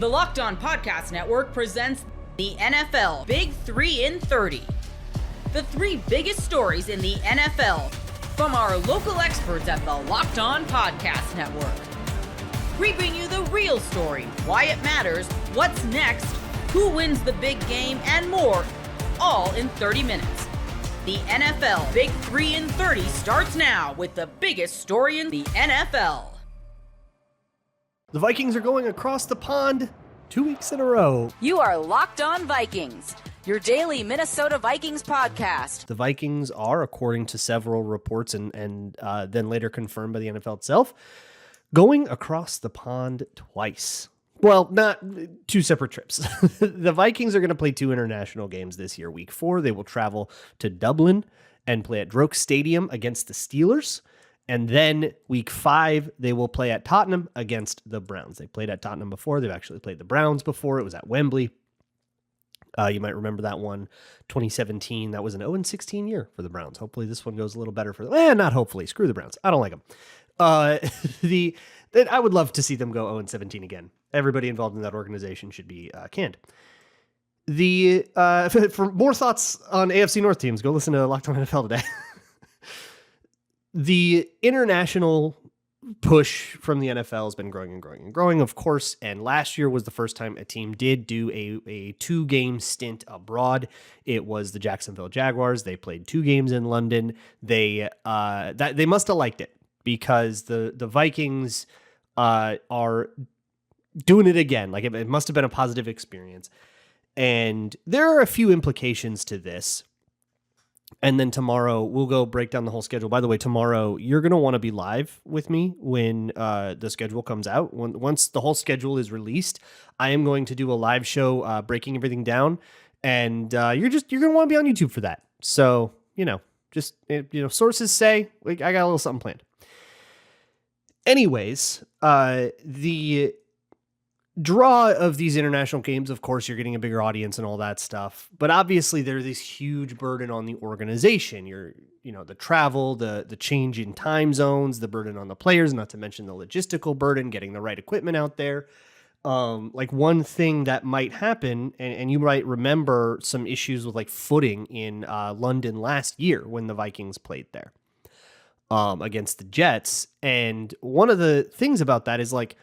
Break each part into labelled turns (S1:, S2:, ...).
S1: The Locked On Podcast Network presents the NFL Big 3 in 30. The three biggest stories in the NFL from our local experts at the Locked On Podcast Network. We bring you the real story, why it matters, what's next, who wins the big game, and more, all in 30 minutes. The NFL Big 3 in 30 starts now with the biggest story in the NFL.
S2: The Vikings are going across the pond 2 weeks in a row.
S1: You are Locked On Vikings, your daily Minnesota Vikings podcast.
S2: The Vikings are, according to several reports and then later confirmed by the NFL itself, going across the pond twice. Well, not two separate trips. The Vikings are going to play two international games this year. Week 4, they will travel to Dublin and play at Droke Stadium against the Steelers. And then week 5, they will play at Tottenham against the Browns. They played at Tottenham before. They've actually played the Browns before. It was at Wembley. You might remember that one, 2017. That was an 0-16 year for the Browns. Hopefully this one goes a little better for them. Not hopefully. Screw the Browns. I don't like them. I would love to see them go 0-17 again. Everybody involved in that organization should be canned. For more thoughts on AFC North teams, go listen to Locked On NFL today. The international push from the NFL has been growing and growing and growing, of course, and last year was the first time a team did do a 2-game stint abroad. It was the Jacksonville Jaguars. They played 2 games in London. They must have liked it because the Vikings are doing it again. Like it must have been a positive experience. And there are a few implications to this. And then tomorrow we'll go break down the whole schedule. By the way, tomorrow you're going to want to be live with me when the schedule comes out. Once the whole schedule is released, I am going to do a live show breaking everything down. And you're going to want to be on YouTube for that. So, sources say I got a little something planned. Anyways, the draw of these international games, of course, you're getting a bigger audience and all that stuff. But obviously, there's this huge burden on the organization. The travel, the change in time zones, the burden on the players, not to mention the logistical burden, getting the right equipment out there. Like one thing that might happen, and you might remember some issues with like footing in London last year when the Vikings played there against the Jets. And one of the things about that is like,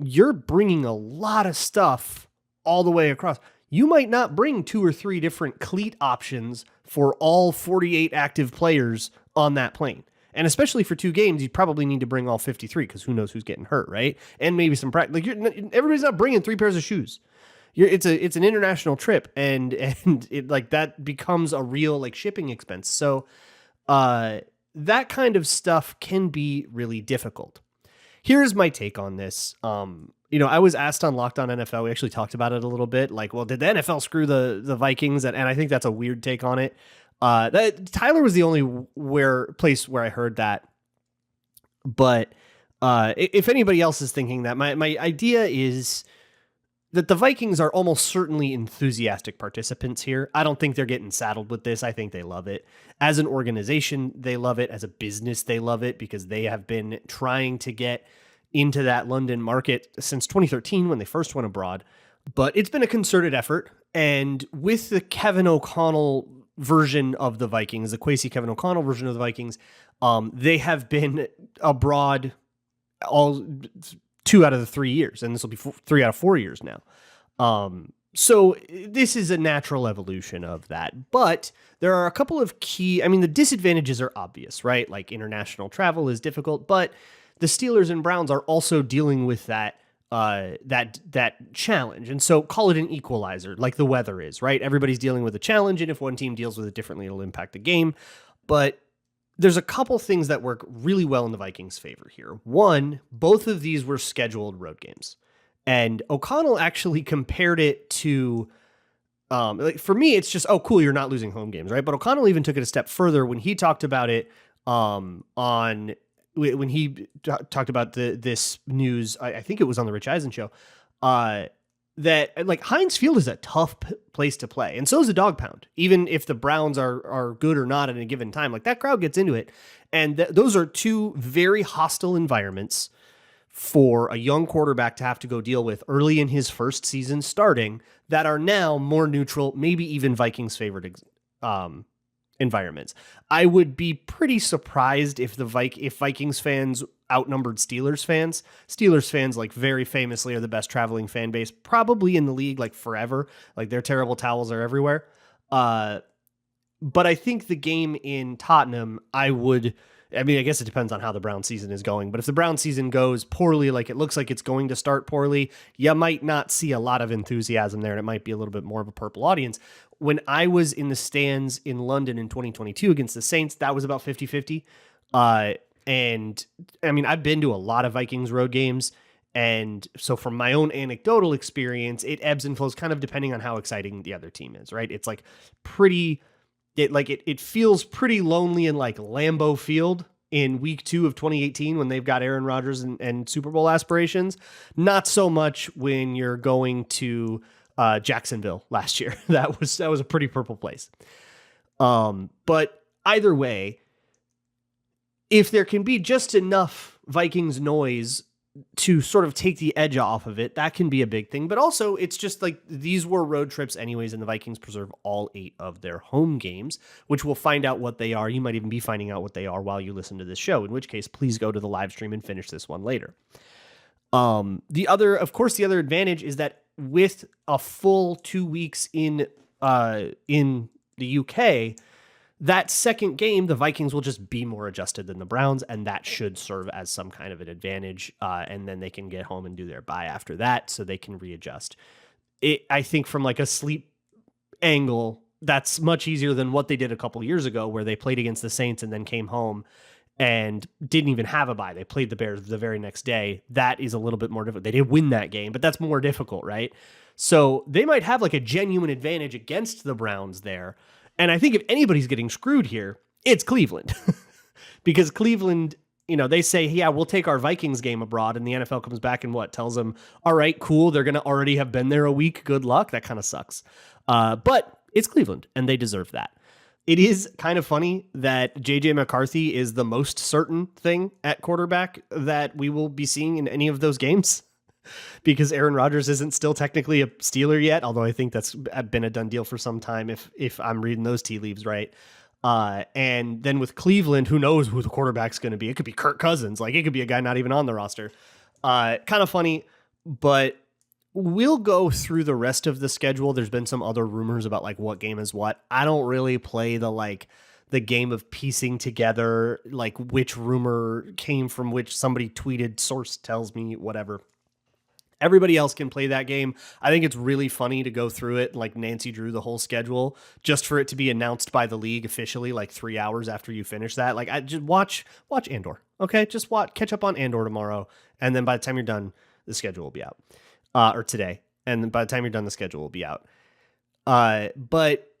S2: you're bringing a lot of stuff all the way across. You might not bring 2 or 3 different cleat options for all 48 active players on that plane. And especially for 2 games, you probably need to bring all 53 because who knows who's getting hurt, right? And maybe some practice. Like everybody's not bringing 3 pairs of shoes. It's an international trip, and it like that becomes a real like shipping expense. So that kind of stuff can be really difficult. Here's my take on this. I was asked on Locked On NFL. We actually talked about it a little bit. Like, well, did the NFL screw the Vikings? And I think that's a weird take on it. Tyler was the only place where I heard that. But if anybody else is thinking that, my idea is that the Vikings are almost certainly enthusiastic participants here. I don't think they're getting saddled with this. I think they love it. As an organization, they love it. As a business, they love it because they have been trying to get into that London market since 2013 when they first went abroad. But it's been a concerted effort. And with the Kevin O'Connell version of the Vikings, the Kwesi Kevin O'Connell version of the Vikings, they have been abroad all 2 out of the 3 years, and this will be 3 out of 4 years now. So this is a natural evolution of that, but there are a couple of the disadvantages are obvious, right? Like international travel is difficult, but the Steelers and Browns are also dealing with that challenge. And so call it an equalizer, like the weather is, right? Everybody's dealing with a challenge, and if one team deals with it differently, it'll impact the game. But there's a couple things that work really well in the Vikings' favor here. One, both of these were scheduled road games. And O'Connell actually compared it to, for me, it's just, oh, cool, you're not losing home games, right? But O'Connell even took it a step further when he talked about it when he talked about this news. I think it was on the Rich Eisen show, that like Heinz Field is a tough place to play. And so is the Dog Pound, even if the Browns are good or not at a given time. Like that crowd gets into it. And those are 2 very hostile environments for a young quarterback to have to go deal with early in his first season starting that are now more neutral, maybe even Vikings favored environments. I would be pretty surprised if if Vikings fans outnumbered Steelers fans. Steelers fans, like, very famously are the best traveling fan base probably in the league, like, forever. Like, their terrible towels are everywhere. But I think the game in Tottenham, I guess it depends on how the Brown season is going, but if the Brown season goes poorly, like it looks like it's going to start poorly, you might not see a lot of enthusiasm there, and it might be a little bit more of a purple audience. When I was in the stands in London in 2022 against the Saints, that was about 50-50. And I mean, I've been to a lot of Vikings road games, and so from my own anecdotal experience, it ebbs and flows kind of depending on how exciting the other team is, right? It's like it feels pretty lonely in like Lambeau Field in week 2 of 2018 when they've got Aaron Rodgers and Super Bowl aspirations. Not so much when you're going to Jacksonville last year. That was a pretty purple place. But either way, if there can be just enough Vikings noise to sort of take the edge off of it, that can be a big thing. But also, it's just like these were road trips anyways, and the Vikings preserve all 8 of their home games, which we'll find out what they are. You might even be finding out what they are while you listen to this show, in which case, please go to the live stream and finish this one later. The other advantage is that with a full 2 weeks in the UK, that second game, the Vikings will just be more adjusted than the Browns, and that should serve as some kind of an advantage. And then they can get home and do their bye after that, so they can readjust. I think from like a sleep angle, that's much easier than what they did a couple years ago, where they played against the Saints and then came home and didn't even have a bye. They played the Bears the very next day. That is a little bit more difficult. They did win that game, but that's more difficult, right? So they might have like a genuine advantage against the Browns there. And I think if anybody's getting screwed here, it's Cleveland. Because Cleveland, they say, yeah, we'll take our Vikings game abroad, and the NFL comes back and tells them, all right, cool, they're going to already have been there a week. Good luck. That kind of sucks. But it's Cleveland, and they deserve that. It is kind of funny that J.J. McCarthy is the most certain thing at quarterback that we will be seeing in any of those games, because Aaron Rodgers isn't still technically a Steeler yet, although I think that's been a done deal for some time if I'm reading those tea leaves right. And then with Cleveland, who knows who the quarterback's going to be? It could be Kirk Cousins. Like, it could be a guy not even on the roster. Kind of funny, but we'll go through the rest of the schedule. There's been some other rumors about like what game is what. I don't really play the game of piecing together, like which rumor came from which, somebody tweeted, source tells me, whatever. Everybody else can play that game. I think it's really funny to go through it like Nancy Drew the whole schedule, just for it to be announced by the league officially like 3 hours after you finish that. Like, I just watch Andor. Okay, just catch up on Andor tomorrow, and then by the time you're done, the schedule will be out. Or today, and then by the time you're done, the schedule will be out. But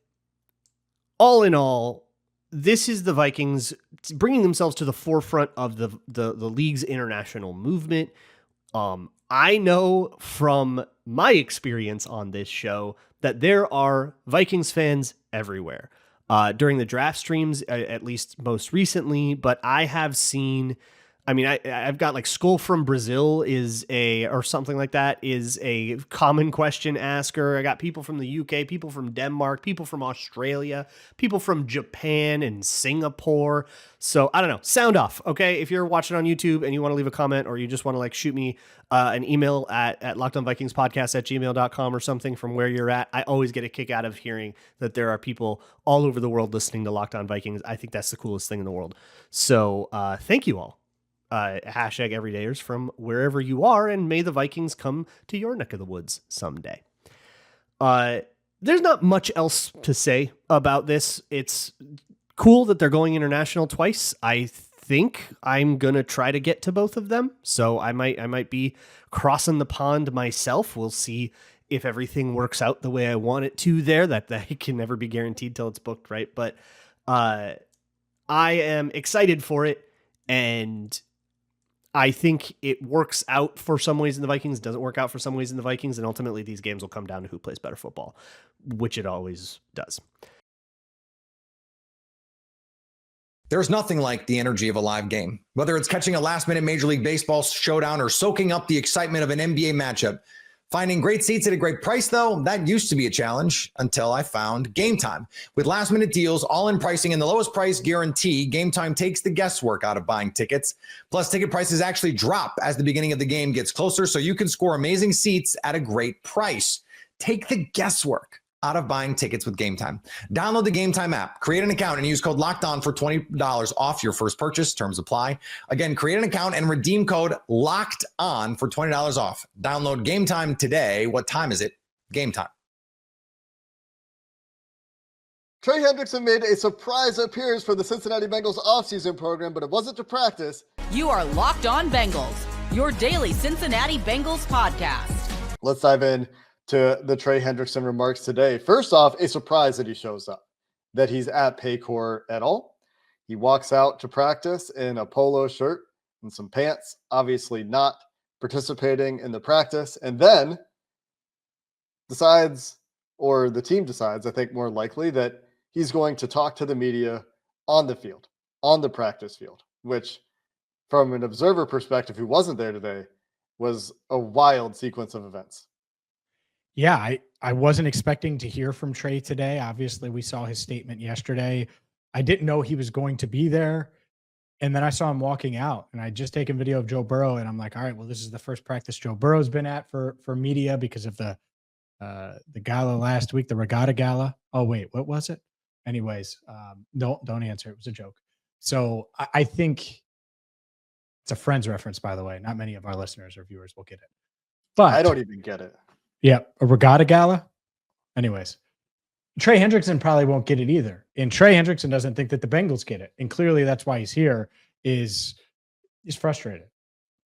S2: all in all, this is the Vikings bringing themselves to the forefront of the league's international movement. I know from my experience on this show that there are Vikings fans everywhere. During the draft streams, at least most recently, but I have seen, I've got like Skull from Brazil or something like that is a common question asker. I got people from the UK, people from Denmark, people from Australia, people from Japan and Singapore. So I don't know, sound off. Okay. If you're watching on YouTube and you want to leave a comment, or you just want to like shoot me an email at lockedonvikingspodcast@gmail.com or something from where you're at. I always get a kick out of hearing that there are people all over the world listening to Locked On Vikings. I think that's the coolest thing in the world. So thank you all. Hashtag everydayers from wherever you are, and may the Vikings come to your neck of the woods someday. There's not much else to say about this. It's cool that they're going international twice. I think I'm gonna try to get to both of them, so I might be crossing the pond myself. We'll see if everything works out the way I want it to there. That can never be guaranteed till it's booked, right? But I am excited for it, and I think it works out for some ways in the Vikings, doesn't work out for some ways in the Vikings, and ultimately these games will come down to who plays better football, which it always does.
S3: There's nothing like the energy of a live game. Whether it's catching a last-minute Major League Baseball showdown or soaking up the excitement of an NBA matchup, finding great seats at a great price, though, that used to be a challenge until I found Gametime. With last-minute deals, all-in pricing, and the lowest price guarantee, Gametime takes the guesswork out of buying tickets. Plus, ticket prices actually drop as the beginning of the game gets closer, so you can score amazing seats at a great price. Take the guesswork out of buying tickets with Gametime. Download the Gametime app, create an account, and use code LOCKEDON for $20 off your first purchase. Terms apply. Again, create an account and redeem code LOCKEDON for $20 off. Download Gametime today. What time is it? Gametime.
S4: Trey Hendrickson made a surprise appearance for the Cincinnati Bengals offseason program, but it wasn't to practice.
S1: You are Locked On Bengals, your daily Cincinnati Bengals podcast.
S4: Let's dive in to the Trey Hendrickson remarks today. First off, a surprise that he shows up, that he's at Paycor at all. He walks out to practice in a polo shirt and some pants, obviously not participating in the practice, and then decides, or the team decides, I think more likely, that he's going to talk to the media on the field, on the practice field, which from an observer perspective who wasn't there today was a wild sequence of events.
S5: Yeah, I wasn't expecting to hear from Trey today. Obviously, we saw his statement yesterday. I didn't know he was going to be there. And then I saw him walking out, and I just taken video of Joe Burrow, and I'm like, all right, well, this is the first practice Joe Burrow's been at for media because of the gala last week, the regatta gala. Oh, wait, what was it? Anyways, don't answer. It was a joke. So I think it's a Friends reference, by the way. Not many of our listeners or viewers will get it. But
S4: I don't even get it.
S5: Yeah, a regatta gala. Anyways, Trey Hendrickson probably won't get it either. And Trey Hendrickson doesn't think that the Bengals get it. And clearly that's why he's here, he's frustrated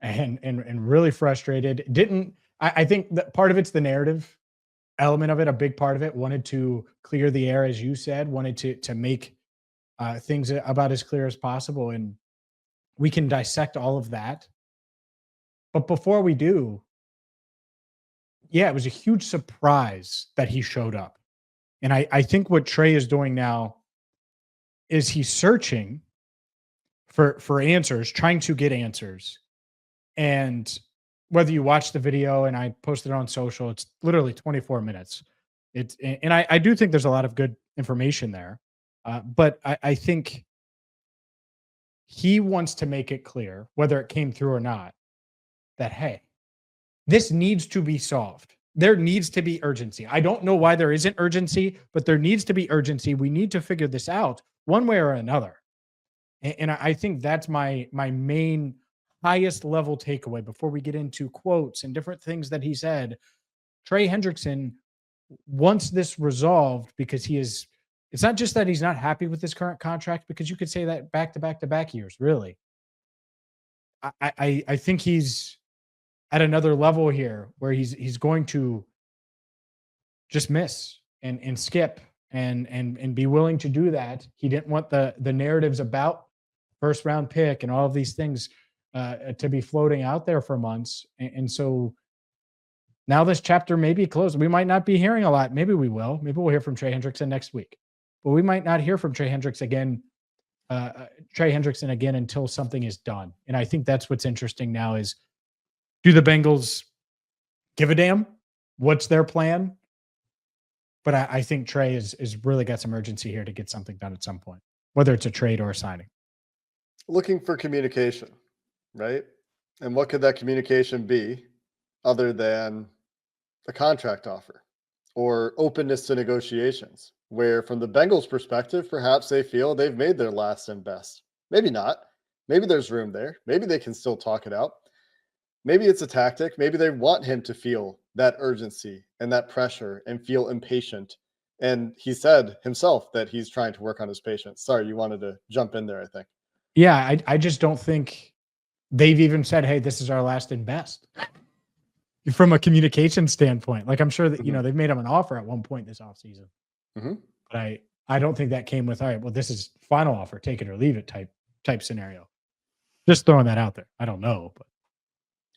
S5: and really frustrated. I think that part of it's the narrative element of it, a big part of it, wanted to clear the air, as you said, wanted to make things about as clear as possible. And we can dissect all of that. But before we do, yeah, it was a huge surprise that he showed up. And I think what Trey is doing now is he's searching for answers, trying to get answers. And whether you watch the video, and I posted it on social, it's literally 24 minutes. And I do think there's a lot of good information there. But I think he wants to make it clear, whether it came through or not, that, hey, this needs to be solved. There needs to be urgency. I don't know why there isn't urgency, but there needs to be urgency. We need to figure this out one way or another. And I think that's my main highest level takeaway before we get into quotes and different things that he said. Trey Hendrickson wants this resolved because it's not just that he's not happy with his current contract, because you could say that back to back to back years, really. I think he's at another level here where he's going to just miss and skip and be willing to do that. He didn't want the narratives about first round pick and all of these things to be floating out there for months. And so now this chapter may be closed. We might not be hearing a lot. Maybe we will. Maybe we'll hear from Trey Hendrickson next week, but we might not hear from Trey Hendrickson again until something is done. And I think that's what's interesting now is, do the Bengals give a damn? What's their plan? But I think Trey is really got some urgency here to get something done at some point, whether it's a trade or a signing.
S4: Looking for communication, right? And what could that communication be other than a contract offer or openness to negotiations, where from the Bengals' perspective, perhaps they feel they've made their last and best. Maybe not. Maybe there's room there. Maybe they can still talk it out. Maybe it's a tactic. Maybe they want him to feel that urgency and that pressure and feel impatient. And he said himself that he's trying to work on his patience. Sorry, you wanted to jump in there, I think.
S5: Yeah, I just don't think they've even said, hey, this is our last and best. From a communication standpoint. Like, I'm sure that, they've made him an offer at one point this offseason.
S4: Mm-hmm.
S5: But I don't think that came with, all right, well, this is final offer, take it or leave it type scenario. Just throwing that out there. I don't know, but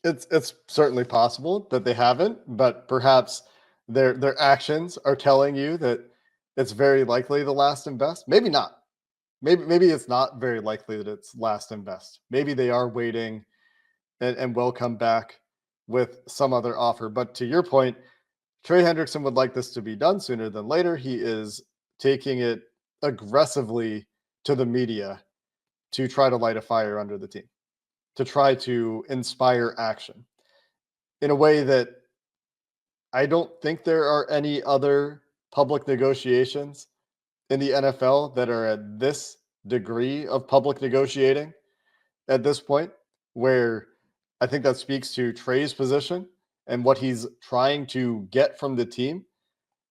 S4: it's certainly possible that they haven't, but perhaps their actions are telling you that it's very likely the last and best. Maybe not. maybe it's not very likely that it's last and best. Maybe they are waiting and will come back with some other offer. But to your point, Trey Hendrickson would like this to be done sooner than later. He is taking it aggressively to the media to try to light a fire under the team, to try to inspire action in a way that I don't think there are any other public negotiations in the NFL that are at this degree of public negotiating at this point, where I think that speaks to Trey's position and what he's trying to get from the team,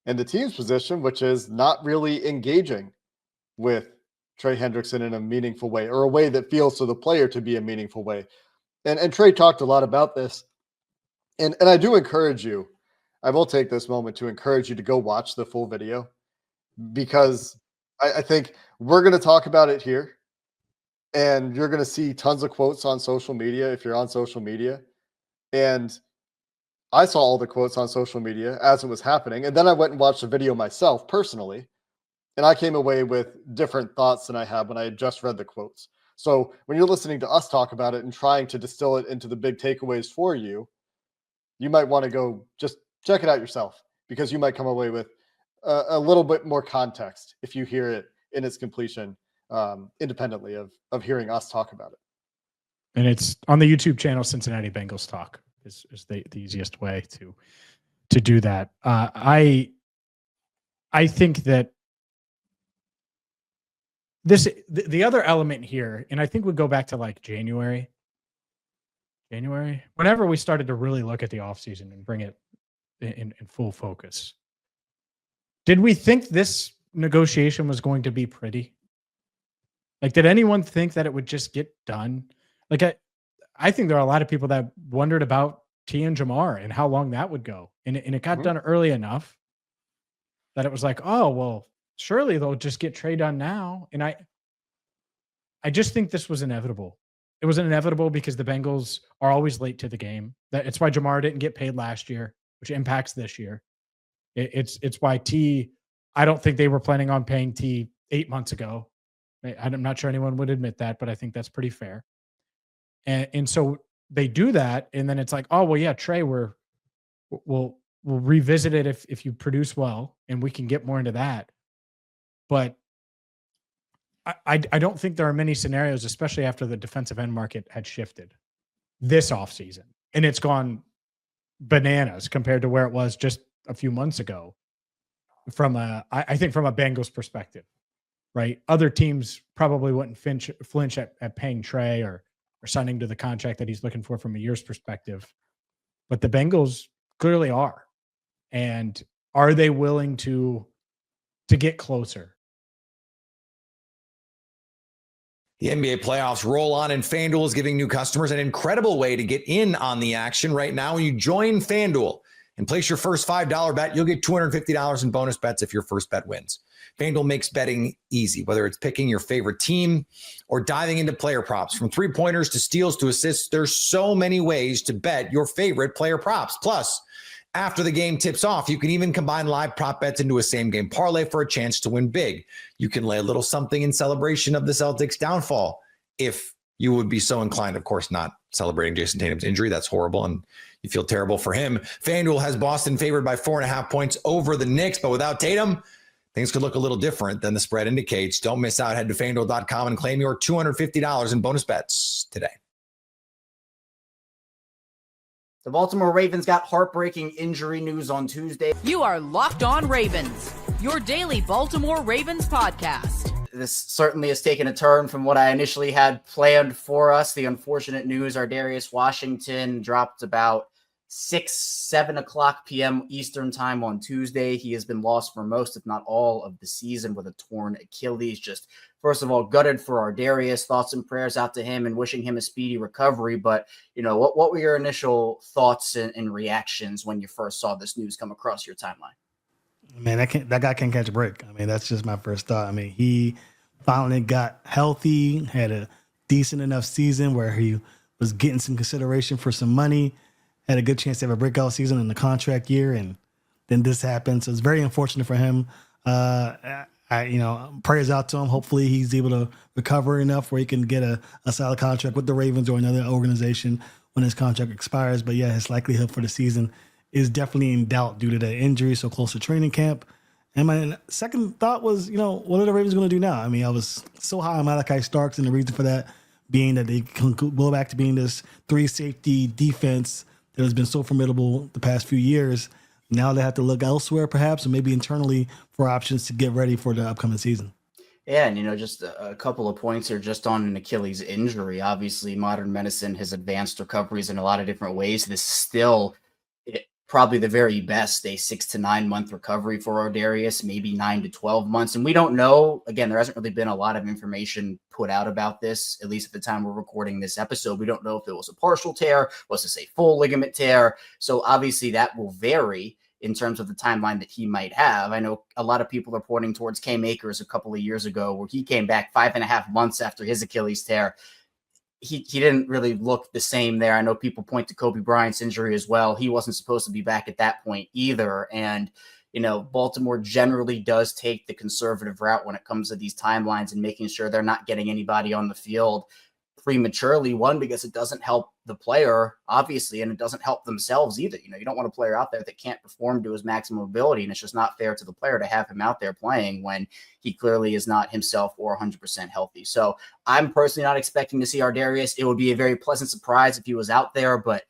S4: and the team's position, which is not really engaging with Trey Hendrickson in a meaningful way, or a way that feels to the player to be a meaningful way. And Trey talked a lot about this. And I do encourage you, I will take this moment to encourage you to go watch the full video, because I think we're going to talk about it here, and you're going to see tons of quotes on social media if you're on social media. And I saw all the quotes on social media as it was happening. And then I went and watched the video myself personally, and I came away with different thoughts than I had when I had just read the quotes. So when you're listening to us talk about it and trying to distill it into the big takeaways for you, you might want to go just check it out yourself, because you might come away with a little bit more context if you hear it in its completion, independently of hearing us talk about it.
S5: And it's on the YouTube channel, Cincinnati Bengals Talk is the easiest way to do that. I think that the other element here, and I think we go back to like January, whenever we started to really look at the offseason and bring it in full focus. Did we think this negotiation was going to be pretty? Like, did anyone think that it would just get done? Like, I think there are a lot of people that wondered about T and Jamar and how long that would go. And it got done early enough that it was like, oh, well, surely they'll just get Trey done now. And I just think this was inevitable. It was inevitable because the Bengals are always late to the game. It's why Jamar didn't get paid last year, which impacts this year. It's why T, I don't think they were planning on paying T 8 months ago. I'm not sure anyone would admit that, but I think that's pretty fair. And so they do that, and then it's like, oh, well, yeah, Trey, we'll revisit it if you produce well, and we can get more into that. But I don't think there are many scenarios, especially after the defensive end market had shifted this offseason, and it's gone bananas compared to where it was just a few months ago. I think from a Bengals perspective, right? Other teams probably wouldn't flinch at paying Trey or signing to the contract that he's looking for from a year's perspective, but the Bengals clearly are. And are they willing to get closer?
S3: The NBA playoffs roll on, and FanDuel is giving new customers an incredible way to get in on the action right now. When you join FanDuel and place your first $5 bet, you'll get $250 in bonus bets if your first bet wins. FanDuel makes betting easy, whether it's picking your favorite team or diving into player props. From three-pointers to steals to assists, there's so many ways to bet your favorite player props. Plus, after the game tips off, you can even combine live prop bets into a same-game parlay for a chance to win big. You can lay a little something in celebration of the Celtics' downfall, if you would be so inclined. Of course, not celebrating Jason Tatum's injury. That's horrible, and you feel terrible for him. FanDuel has Boston favored by 4.5 points over the Knicks, but without Tatum, things could look a little different than the spread indicates. Don't miss out. Head to FanDuel.com and claim your $250 in bonus bets today.
S6: The Baltimore Ravens got heartbreaking injury news on Tuesday.
S1: You are Locked On Ravens, your daily Baltimore Ravens podcast.
S6: This certainly has taken a turn from what I initially had planned for us. The unfortunate news, Ardarius Washington dropped about 7 o'clock p.m. Eastern time on Tuesday. He has been lost for most, if not all, of the season with a torn Achilles. Just, first of all, gutted for Ardarius. Thoughts and prayers out to him and wishing him a speedy recovery. But, you know, what were your initial thoughts and reactions when you first saw this news come across your timeline?
S7: Man, that guy can't catch a break. I mean, that's just my first thought. I mean, he finally got healthy, had a decent enough season where he was getting some consideration for some money, had a good chance to have a breakout season in the contract year, and then this happened. So it's very unfortunate for him. I Prayers out to him. Hopefully he's able to recover enough where he can get a solid contract with the Ravens or another organization when his contract expires. But yeah, his likelihood for the season is definitely in doubt due to the injury so close to training camp. And my second thought was, what are the Ravens going to do now? I mean, I was so high on Malachi Starks, and the reason for that being that they can go back to being this 3-safety defense that has been so formidable the past few years. Now they have to look elsewhere, perhaps, or maybe internally for options to get ready for the upcoming season.
S6: Yeah, and just a couple of points here just on an Achilles injury. Obviously, modern medicine has advanced recoveries in a lot of different ways. This is still probably the very best, a 6 to 9 month recovery for Ardarius, maybe 9 to 12 months. And we don't know, again, there hasn't really been a lot of information put out about this, at least at the time we're recording this episode. We don't know if it was a partial tear, was this a full ligament tear? So obviously that will vary in terms of the timeline that he might have. I know a lot of people are pointing towards Cam Akers a couple of years ago, where he came back 5.5 months after his Achilles tear. He didn't really look the same there. I know people point to Kobe Bryant's injury as well. He wasn't supposed to be back at that point either. And, Baltimore generally does take the conservative route when it comes to these timelines and making sure they're not getting anybody on the field prematurely. One, because it doesn't help the player, obviously, and it doesn't help themselves either. You don't want a player out there that can't perform to his maximum ability, and it's just not fair to the player to have him out there playing when he clearly is not himself or 100% healthy. So I'm personally not expecting to see Ardarius. It would be a very pleasant surprise if he was out there, but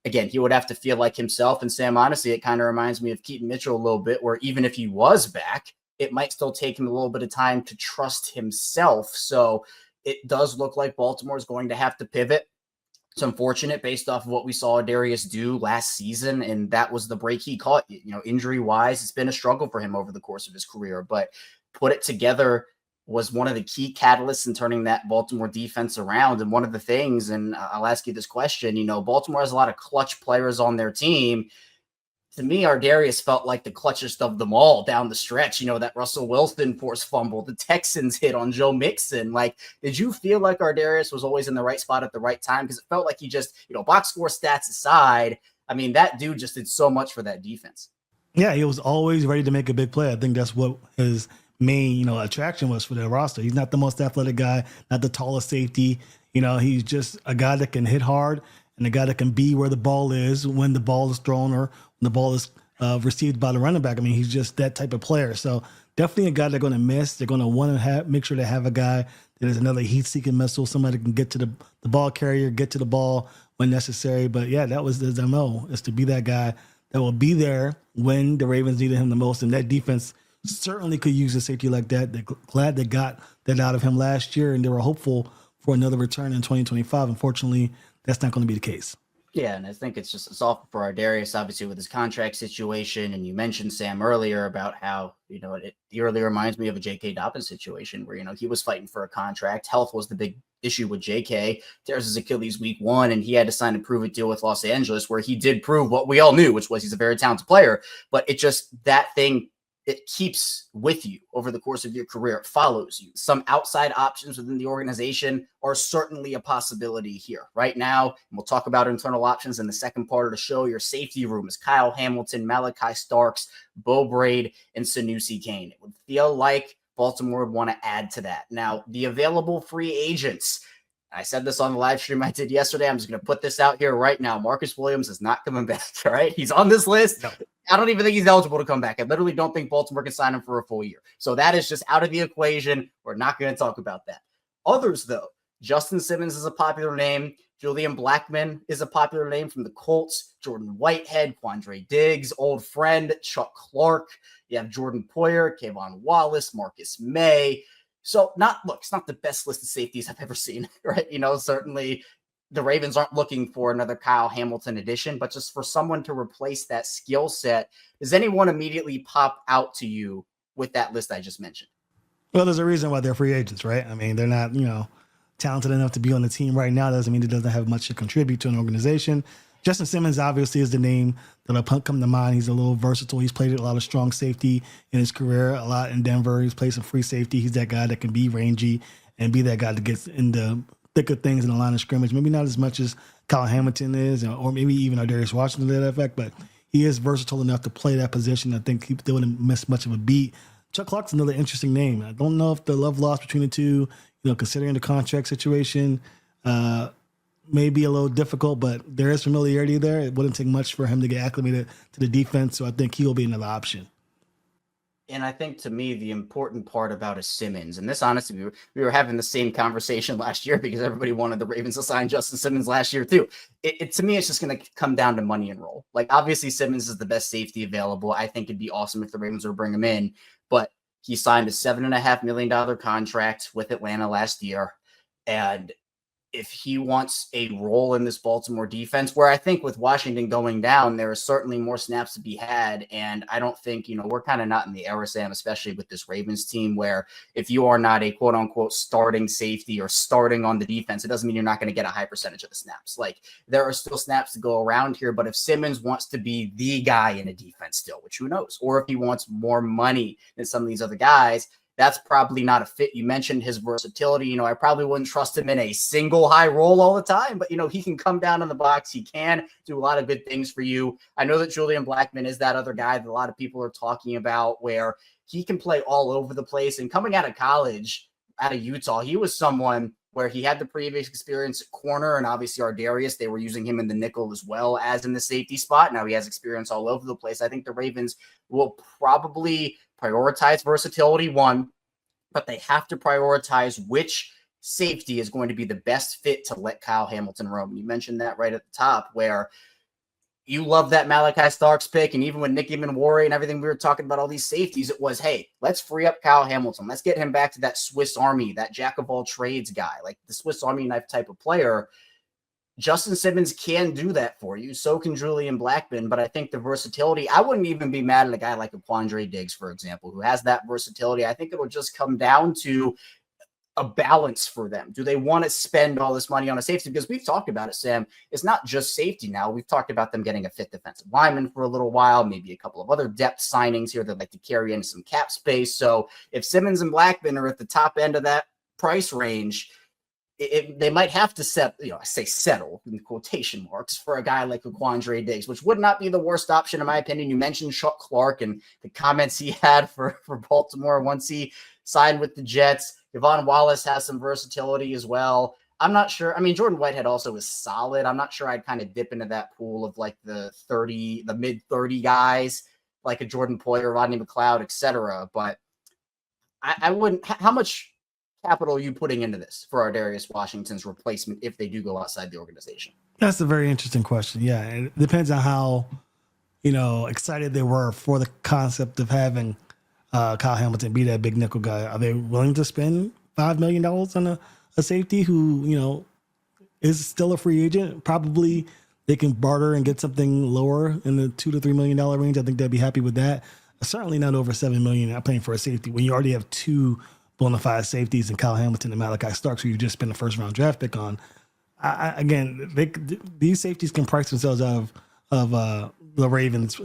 S6: again, he would have to feel like himself. And Sam, honestly, it kind of reminds me of Keaton Mitchell a little bit, where even if he was back, it might still take him a little bit of time to trust himself. So it does look like Baltimore is going to have to pivot. It's unfortunate based off of what we saw Darius do last season, and that was the break he caught. Injury-wise, it's been a struggle for him over the course of his career, but put it together was one of the key catalysts in turning that Baltimore defense around. And one of the things, and I'll ask you this question, Baltimore has a lot of clutch players on their team. To me, Ardarius felt like the clutchest of them all down the stretch. That Russell Wilson forced fumble, the Texans hit on Joe Mixon. Did you feel like Ardarius was always in the right spot at the right time? Because it felt like he just, box score stats aside, I mean, that dude just did so much for that defense.
S7: Yeah, he was always ready to make a big play. I think that's what his main, attraction was for the roster. He's not the most athletic guy, not the tallest safety. He's just a guy that can hit hard and a guy that can be where the ball is when the ball is thrown or when the ball is received by the running back. I mean, he's just that type of player. So definitely a guy they're going to miss. They're going to want to make sure they have a guy that is another heat-seeking missile, somebody that can get to the ball carrier, get to the ball when necessary. But yeah, that was his MO, is to be that guy that will be there when the Ravens needed him the most. And that defense certainly could use a safety like that. They're glad they got that out of him last year, and they were hopeful for another return in 2025. Unfortunately, that's not going to be the case.
S6: Yeah, and I think it's awful for Ardarius, obviously, with his contract situation. And you mentioned, Sam, earlier about how, it really reminds me of a J.K. Dobbins situation where, he was fighting for a contract. Health was the big issue with J.K. Tears his Achilles week 1, and he had to sign a prove-it deal with Los Angeles, where he did prove what we all knew, which was he's a very talented player. But that thing, it keeps with you over the course of your career. It follows you. Some outside options within the organization are certainly a possibility here. Right now, and we'll talk about internal options in the second part of the show, your safety room is Kyle Hamilton, Malachi Starks, Bo Braid, and Sanusi Kane. It would feel like Baltimore would want to add to that. Now, the available free agents, I said this on the live stream I did yesterday. I'm just going to put this out here right now. Marcus Williams is not coming back, all right? He's on this list. No. I don't even think he's eligible to come back. I literally don't think Baltimore can sign him for a full year. So that is just out of the equation. We're not going to talk about that. Others, though, Justin Simmons is a popular name. Julian Blackmon is a popular name from the Colts. Jordan Whitehead, Quandre Diggs, old friend Chuck Clark. You have Jordan Poyer, Kayvon Wallace, Marcus May. So it's not the best list of safeties I've ever seen, right? Certainly the Ravens aren't looking for another Kyle Hamilton addition, but just for someone to replace that skill set. Does anyone immediately pop out to you with that list I just mentioned?
S7: Well, there's a reason why they're free agents, right? I mean, they're not, talented enough to be on the team right now. Doesn't mean it doesn't have much to contribute to an organization. Justin Simmons obviously is the name that'll come to mind. He's a little versatile. He's played a lot of strong safety in his career, a lot in Denver. He's played some free safety. He's that guy that can be rangy and be that guy that gets in the thick of things in the line of scrimmage. Maybe not as much as Kyle Hamilton is, or maybe even Ardarius Washington to that effect, but he is versatile enough to play that position. I think they wouldn't miss much of a beat Chuck Clark's another interesting name. I don't know if the love lost between the two, considering the contract situation, may be a little difficult, but there is familiarity there. It wouldn't take much for him to get acclimated to the defense, so I think he'll be another option.
S6: And I think to me, the important part about a Simmons, and this honestly, we were having the same conversation last year because everybody wanted the Ravens to sign Justin Simmons last year too. To me, it's just going to come down to money and role. Like obviously Simmons is the best safety available. I think it'd be awesome if the Ravens would bring him in, but he signed a $7.5 million contract with Atlanta last year. And if he wants a role in this Baltimore defense, where I think with Washington going down, there are certainly more snaps to be had. And I don't think, we're kind of not in the era, Sam, especially with this Ravens team, where if you are not a quote unquote starting safety or starting on the defense, it doesn't mean you're not going to get a high percentage of the snaps. Like there are still snaps to go around here, but if Simmons wants to be the guy in a defense still, which who knows, or if he wants more money than some of these other guys, that's probably not a fit. You mentioned his versatility. I probably wouldn't trust him in a single high role all the time, but, he can come down in the box. He can do a lot of good things for you. I know that Julian Blackmon is that other guy that a lot of people are talking about where he can play all over the place. And coming out of college, out of Utah, he was someone where he had the previous experience at corner, and obviously Ardarius, they were using him in the nickel as well as in the safety spot. Now he has experience all over the place. I think the Ravens will probably prioritize versatility, one, but they have to prioritize which safety is going to be the best fit to let Kyle Hamilton roam. You mentioned that right at the top, where you love that Malachi Starks pick. And even with Nicky Manwari and everything we were talking about, all these safeties, it was, hey, let's free up Kyle Hamilton. Let's get him back to that Swiss Army, that jack of all trades guy, like the Swiss Army knife type of player. Justin Simmons can do that for you. So can Julian Blackmon. But I think the versatility, I wouldn't even be mad at a guy like a Quandre Diggs, for example, who has that versatility. I think it will just come down to a balance for them. Do they want to spend all this money on a safety? Because we've talked about it, Sam. It's not just safety now. We've talked about them getting a fit defensive lineman for a little while, maybe a couple of other depth signings here that like to carry in some cap space. So if Simmons and Blackmon are at the top end of that price range, they might have to settle in quotation marks for a guy like a Quandre Diggs, which would not be the worst option in my opinion. You mentioned Chuck Clark and the comments he had for Baltimore once he signed with the Jets. Yvonne Wallace has some versatility as well. I'm not sure. I mean, Jordan Whitehead also is solid. I'm not sure I'd kind of dip into that pool of like the mid 30 guys, like a Jordan Poyer, Rodney McLeod, etc. But I wouldn't. How much capital are you putting into this for Ardarius Washington's replacement if they do go outside the organization?
S7: That's a very interesting question. Yeah, and it depends on how excited they were for the concept of having Kyle Hamilton be that big nickel guy. Are they willing to spend $5 million on a safety who is still a free agent? Probably they can barter and get something lower in the $2 to $3 million range. I think they'd be happy with that. Certainly not over $7 million. Not paying for a safety when you already have two bona fide safeties in Kyle Hamilton and Malachi Starks, who you just spent a first round draft pick on. These safeties can price themselves out of the Ravens,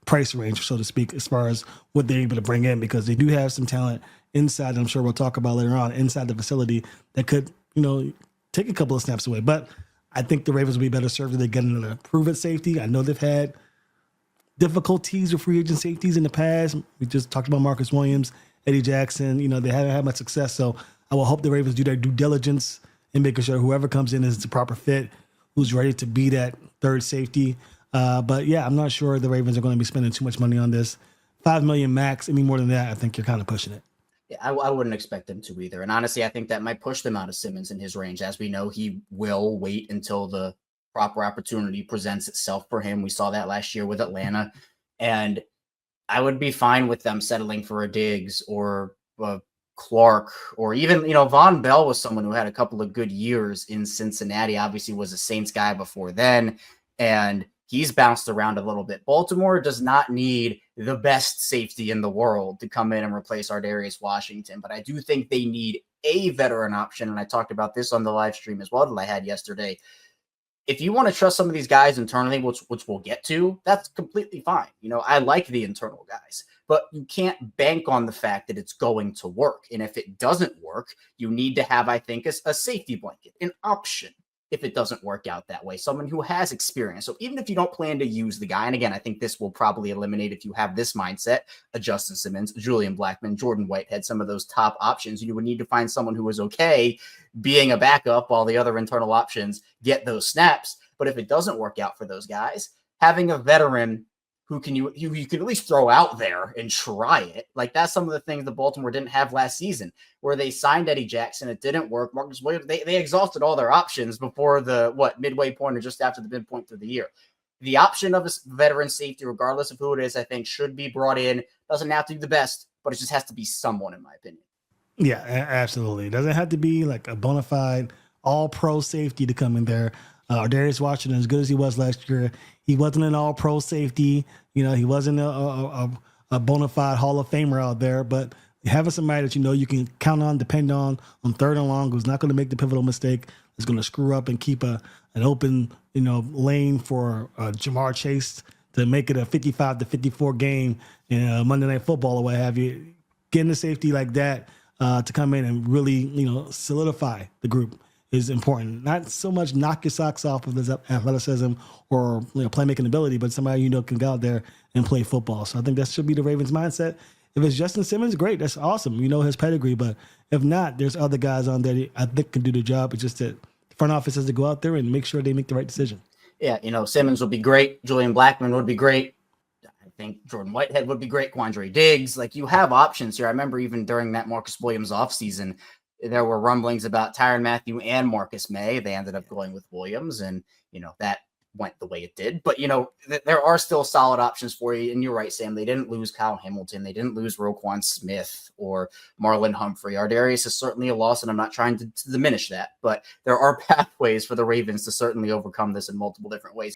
S7: price range, so to speak, as far as what they're able to bring in, because they do have some talent inside. I'm sure we'll talk about later on inside the facility that could, take a couple of snaps away. But I think the Ravens will be better served if they get an proven safety. I know they've had difficulties with free agent safeties in the past. We just talked about Marcus Williams, Eddie Jackson. They haven't had much success. So I will hope the Ravens do their due diligence in making sure whoever comes in is the proper fit, who's ready to be that third safety. But yeah, I'm not sure the Ravens are going to be spending too much money on this. $5 million max. I mean, more than that, I think you're kind of pushing it.
S6: Yeah, I wouldn't expect them to either. And honestly, I think that might push them out of Simmons in his range. As we know, he will wait until the proper opportunity presents itself for him. We saw that last year with Atlanta. And I would be fine with them settling for a Diggs or a Clark, or even, Von Bell was someone who had a couple of good years in Cincinnati, obviously was a Saints guy before then. And he's bounced around a little bit. Baltimore does not need the best safety in the world to come in and replace Ardarius Washington, but I do think they need a veteran option. And I talked about this on the live stream as well that I had yesterday. If you want to trust some of these guys internally, which we'll get to, that's completely fine. I like the internal guys, but you can't bank on the fact that it's going to work. And if it doesn't work, you need to have, I think, a safety blanket, an option. if it doesn't work out that way, someone who has experience. So even if you don't plan to use the guy, and again, I think this will probably eliminate, if you have this mindset, a Justin Simmons, Julian Blackmon, Jordan Whitehead, some of those top options, you would need to find someone who is okay being a backup while the other internal options get those snaps. But if it doesn't work out for those guys, having a veteran who you can at least throw out there and try it. Like, that's some of the things that Baltimore didn't have last season, where they signed Eddie Jackson. It didn't work. Marcus Williams, they exhausted all their options before the midway point or just after the midpoint through the year. The option of a veteran safety, regardless of who it is, I think should be brought in. Doesn't have to be the best, but it just has to be someone, in my opinion.
S7: Yeah, absolutely. It doesn't have to be like a bona fide all-pro safety to come in there. Darius Washington, as good as he was last year, he wasn't an all-pro safety. He wasn't a bona fide Hall of Famer out there, but having somebody that you can count on, depend on third and long, who's not going to make the pivotal mistake, is going to screw up and keep an open lane for Jamar Chase to make it a 55-54 game in Monday Night Football or what have you. Getting a safety like that to come in and really solidify the group is important. Not so much knock your socks off of his athleticism or playmaking ability, but somebody can go out there and play football. So I think that should be the Ravens' mindset. If it's Justin Simmons, great, that's awesome. His pedigree, but if not, there's other guys on there that I think can do the job. It's just that the front office has to go out there and make sure they make the right decision.
S6: Yeah, Simmons would be great. Julian Blackmon would be great. I think Jordan Whitehead would be great. Quandre Diggs. Like, you have options here. I remember even during that Marcus Williams offseason, there were rumblings about Tyrann Mathieu and Marcus May. They ended up going with Williams, and, that went the way it did. But, there are still solid options for you. And you're right, Sam. They didn't lose Kyle Hamilton. They didn't lose Roquan Smith or Marlon Humphrey. Ardarius is certainly a loss, and I'm not trying to diminish that. But there are pathways for the Ravens to certainly overcome this in multiple different ways.